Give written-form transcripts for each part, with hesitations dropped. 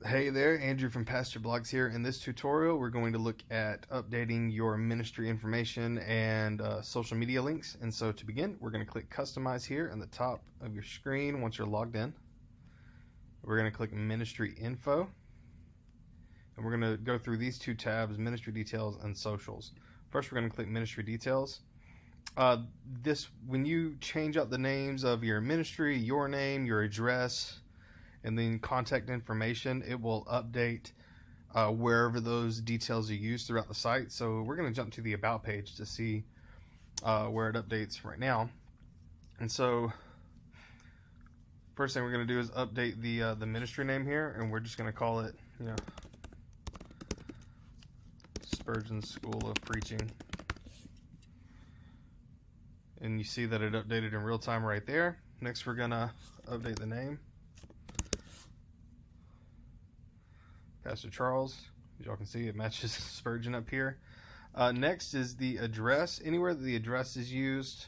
Hey there, Andrew from Pastor Blogs here. In this tutorial, we're going to look at updating your ministry information and social media links. And so to begin, we're going to click Customize here on the top of your screen once you're logged in. We're going to click Ministry Info. And we're going to go through these two tabs, Ministry Details and Socials. First, we're going to click Ministry Details. When you change out the names of your ministry, your name, your address, and then contact information, it will update wherever those details are used throughout the site. So we're going to jump to the About page to see where it updates right now. And so first thing we're going to do is update the ministry name here, and we're just going to call it, Spurgeon School of Preaching. And you see that it updated in real time right there. Next, we're going to update the name. Pastor Charles. As y'all can see, it matches Spurgeon up here. Next is the address. Anywhere that the address is used,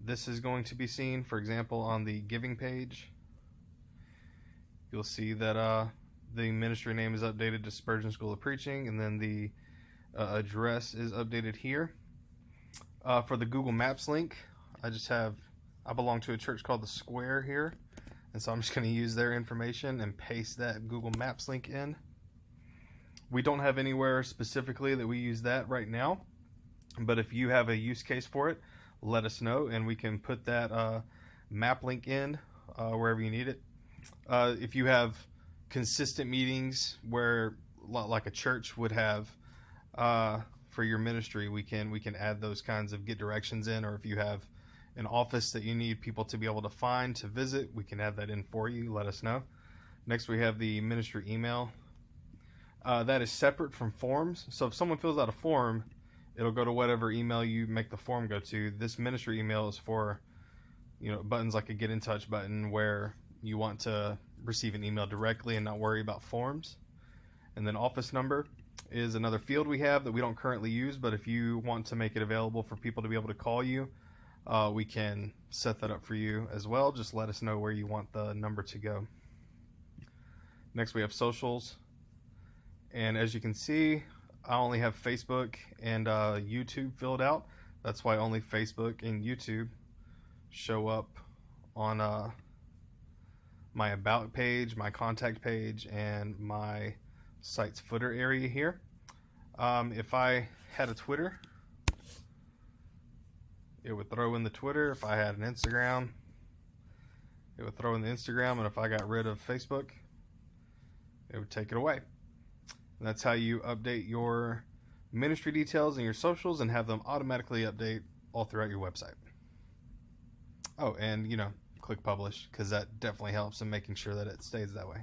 this is going to be seen. For example, on the giving page, you'll see that the ministry name is updated to Spurgeon School of Preaching, and then the address is updated here. For the Google Maps link, I belong to a church called The Square here, and so I'm just going to use their information and paste that Google Maps link in. We don't have anywhere specifically that we use that right now, but if you have a use case for it, let us know, and we can put that map link in wherever you need it. If you have consistent meetings where, like a church would have for your ministry, we can add those kinds of get directions in, or if you have an office that you need people to be able to find to visit, we can add that in for you. Let us know. Next, we have the ministry email. That is separate from forms. So if someone fills out a form, it'll go to whatever email you make the form go to. This ministry email is for, buttons like a get in touch button where you want to receive an email directly and not worry about forms. And then office number is another field we have that we don't currently use, but if you want to make it available for people to be able to call you, we can set that up for you as well. Just let us know where you want the number to go. Next, we have socials. And as you can see, I only have Facebook and YouTube filled out. That's why only Facebook and YouTube show up on my About page, my Contact page, and my site's footer area here. If I had a Twitter, it would throw in the Twitter. If I had an Instagram, it would throw in the Instagram. And if I got rid of Facebook, it would take it away. And that's how you update your ministry details and your socials and have them automatically update all throughout your website. Oh, and click publish, because that definitely helps in making sure that it stays that way.